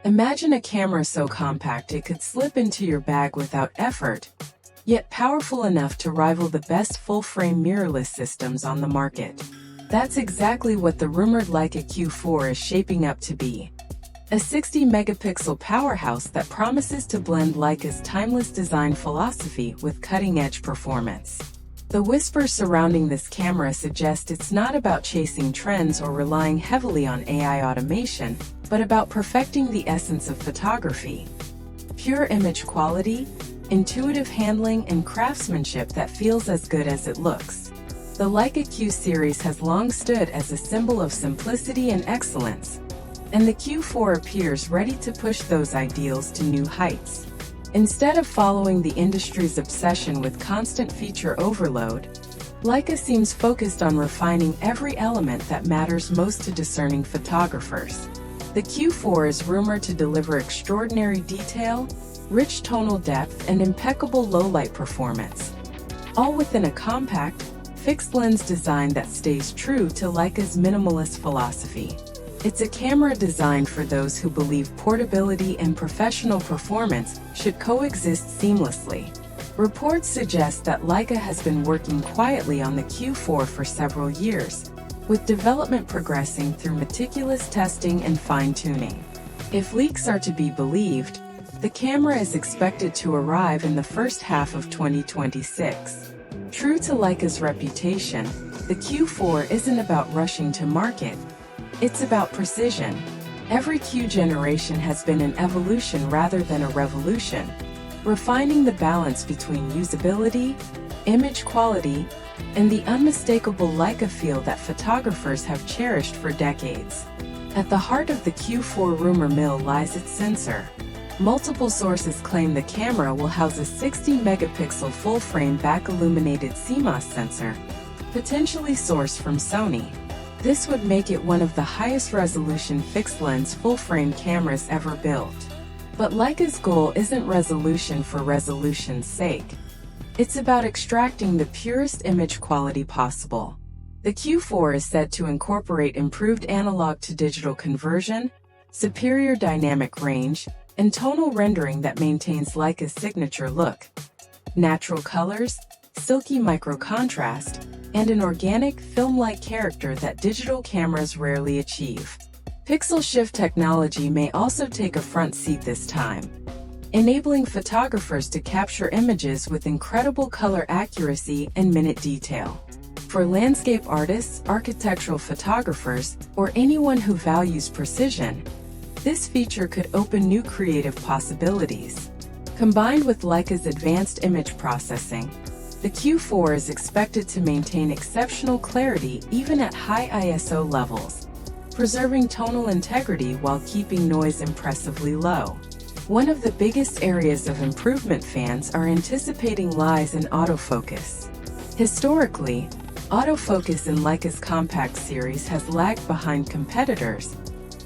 Imagine a camera so compact it could slip into your bag without effort, yet powerful enough to rival the best full-frame mirrorless systems on the market. That's exactly what the rumored Leica Q4 is shaping up to be. A 60-megapixel powerhouse that promises to blend Leica's timeless design philosophy with cutting-edge performance. The whispers surrounding this camera suggest it's not about chasing trends or relying heavily on AI automation, but about perfecting the essence of photography. Pure image quality, intuitive handling, and craftsmanship that feels as good as it looks. The Leica Q series has long stood as a symbol of simplicity and excellence, and the Q4 appears ready to push those ideals to new heights. Instead of following the industry's obsession with constant feature overload, Leica seems focused on refining every element that matters most to discerning photographers. The Q4 is rumored to deliver extraordinary detail, rich tonal depth, and impeccable low-light performance, all within a compact, fixed-lens design that stays true to Leica's minimalist philosophy. It's a camera designed for those who believe portability and professional performance should coexist seamlessly. Reports suggest that Leica has been working quietly on the Q4 for several years, with development progressing through meticulous testing and fine-tuning. If leaks are to be believed, the camera is expected to arrive in the first half of 2026. True to Leica's reputation, the Q4 isn't about rushing to market. It's about precision. Every Q generation has been an evolution rather than a revolution, refining the balance between usability, image quality, and the unmistakable Leica feel that photographers have cherished for decades. At the heart of the Q4 rumor mill lies its sensor. Multiple sources claim the camera will house a 60-megapixel full-frame back-illuminated CMOS sensor, potentially sourced from Sony. This would make it one of the highest-resolution fixed-lens full-frame cameras ever built. But Leica's goal isn't resolution for resolution's sake. It's about extracting the purest image quality possible. The Q4 is said to incorporate improved analog-to-digital conversion, superior dynamic range, and tonal rendering that maintains Leica's signature look. Natural colors, silky micro-contrast, and an organic, film-like character that digital cameras rarely achieve. Pixel shift technology may also take a front seat this time, enabling photographers to capture images with incredible color accuracy and minute detail. For landscape artists, architectural photographers, or anyone who values precision, this feature could open new creative possibilities. Combined with Leica's advanced image processing, the Q4 is expected to maintain exceptional clarity even at high ISO levels, preserving tonal integrity while keeping noise impressively low. One of the biggest areas of improvement fans are anticipating lies in autofocus. Historically, autofocus in Leica's compact series has lagged behind competitors,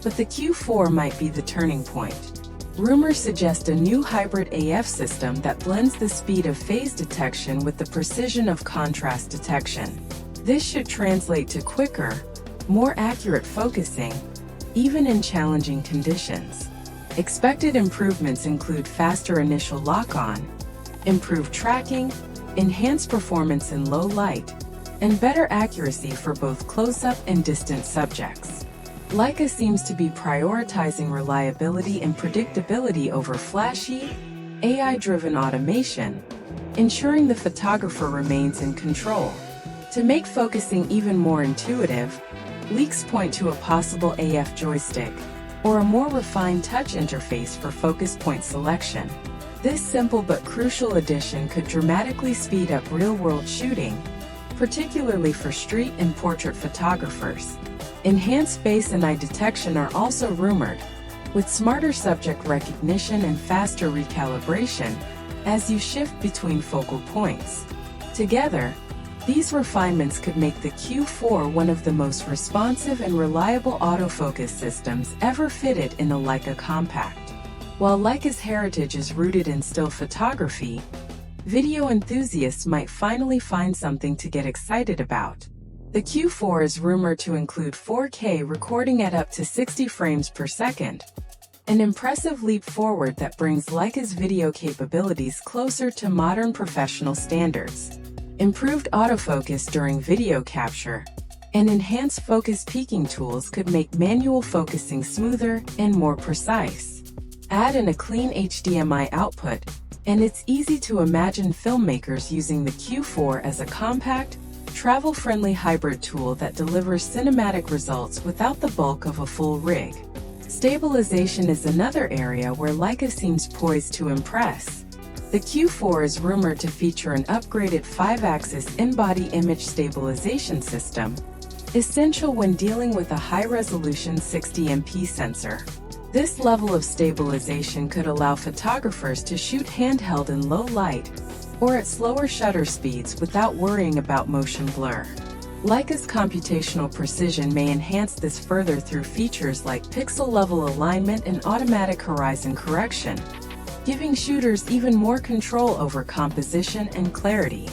but the Q4 might be the turning point. Rumors suggest a new hybrid AF system that blends the speed of phase detection with the precision of contrast detection. This should translate to quicker, more accurate focusing, even in challenging conditions. Expected improvements include faster initial lock-on, improved tracking, enhanced performance in low light, and better accuracy for both close-up and distant subjects. Leica seems to be prioritizing reliability and predictability over flashy, AI-driven automation, ensuring the photographer remains in control. To make focusing even more intuitive, leaks point to a possible AF joystick, or a more refined touch interface for focus point selection. This simple but crucial addition could dramatically speed up real-world shooting, particularly for street and portrait photographers. Enhanced face and eye detection are also rumored, with smarter subject recognition and faster recalibration as you shift between focal points. Together, these refinements could make the Q4 one of the most responsive and reliable autofocus systems ever fitted in a Leica compact. While Leica's heritage is rooted in still photography, video enthusiasts might finally find something to get excited about. The Q4 is rumored to include 4K recording at up to 60 frames per second, an impressive leap forward that brings Leica's video capabilities closer to modern professional standards. Improved autofocus during video capture and enhanced focus peaking tools could make manual focusing smoother and more precise. Add in a clean HDMI output, and it's easy to imagine filmmakers using the Q4 as a compact, travel-friendly hybrid tool that delivers cinematic results without the bulk of a full rig. Stabilization is another area where Leica seems poised to impress. The Q4 is rumored to feature an upgraded 5-axis in-body image stabilization system, essential when dealing with a high-resolution 60MP sensor. This level of stabilization could allow photographers to shoot handheld in low light or at slower shutter speeds without worrying about motion blur. Leica's computational precision may enhance this further through features like pixel-level alignment and automatic horizon correction, giving shooters even more control over composition and clarity.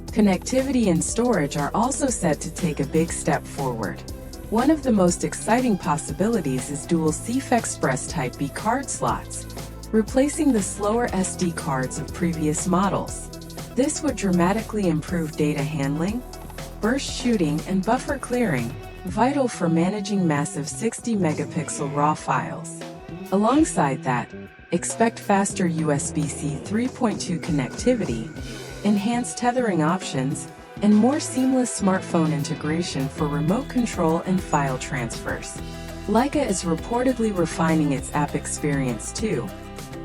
Connectivity and storage are also set to take a big step forward. One of the most exciting possibilities is dual CF Express Type B card slots, replacing the slower SD cards of previous models. This would dramatically improve data handling, burst shooting, and buffer clearing, vital for managing massive 60-megapixel RAW files. Alongside that, expect faster USB-C 3.2 connectivity, enhanced tethering options, and more seamless smartphone integration for remote control and file transfers. Leica is reportedly refining its app experience too,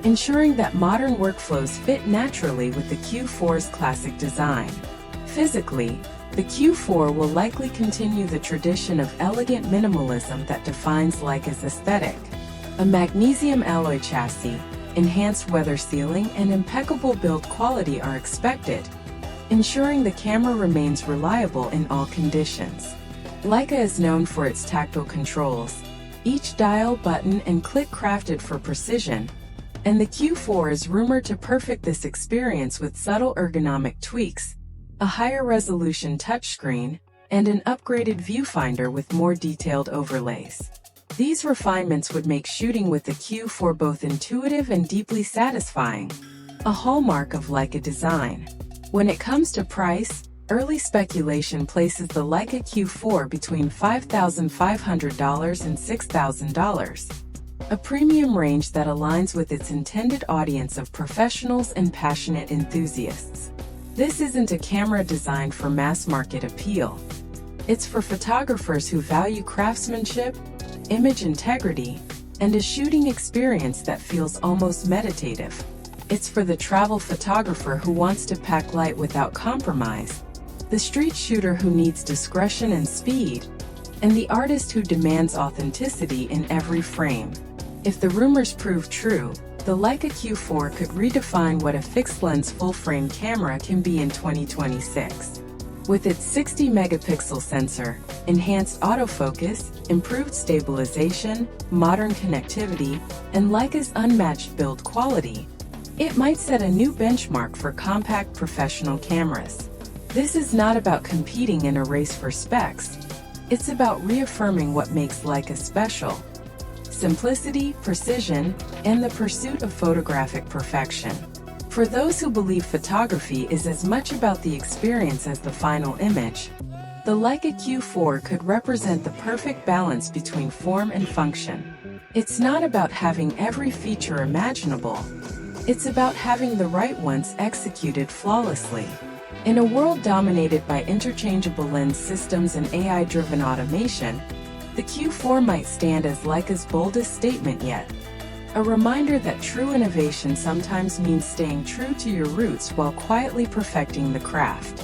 ensuring that modern workflows fit naturally with the Q4's classic design. Physically, the Q4 will likely continue the tradition of elegant minimalism that defines Leica's aesthetic. A magnesium alloy chassis, enhanced weather sealing, and impeccable build quality are expected, ensuring the camera remains reliable in all conditions. Leica is known for its tactile controls, each dial, button, and click crafted for precision, and the Q4 is rumored to perfect this experience with subtle ergonomic tweaks, a higher resolution touchscreen, and an upgraded viewfinder with more detailed overlays. These refinements would make shooting with the Q4 both intuitive and deeply satisfying, a hallmark of Leica design. When it comes to price, early speculation places the Leica Q4 between $5,500 and $6,000, a premium range that aligns with its intended audience of professionals and passionate enthusiasts. This isn't a camera designed for mass-market appeal. It's for photographers who value craftsmanship, image integrity, and a shooting experience that feels almost meditative. It's for the travel photographer who wants to pack light without compromise, the street shooter who needs discretion and speed, and the artist who demands authenticity in every frame. If the rumors prove true, the Leica Q4 could redefine what a fixed-lens full-frame camera can be in 2026. With its 60-megapixel sensor, enhanced autofocus, improved stabilization, modern connectivity, and Leica's unmatched build quality, it might set a new benchmark for compact professional cameras. This is not about competing in a race for specs. It's about reaffirming what makes Leica special: simplicity, precision, and the pursuit of photographic perfection. For those who believe photography is as much about the experience as the final image, the Leica Q4 could represent the perfect balance between form and function. It's not about having every feature imaginable. It's about having the right ones executed flawlessly. In a world dominated by interchangeable lens systems and AI-driven automation, the Q4 might stand as Leica's boldest statement yet. A reminder that true innovation sometimes means staying true to your roots while quietly perfecting the craft.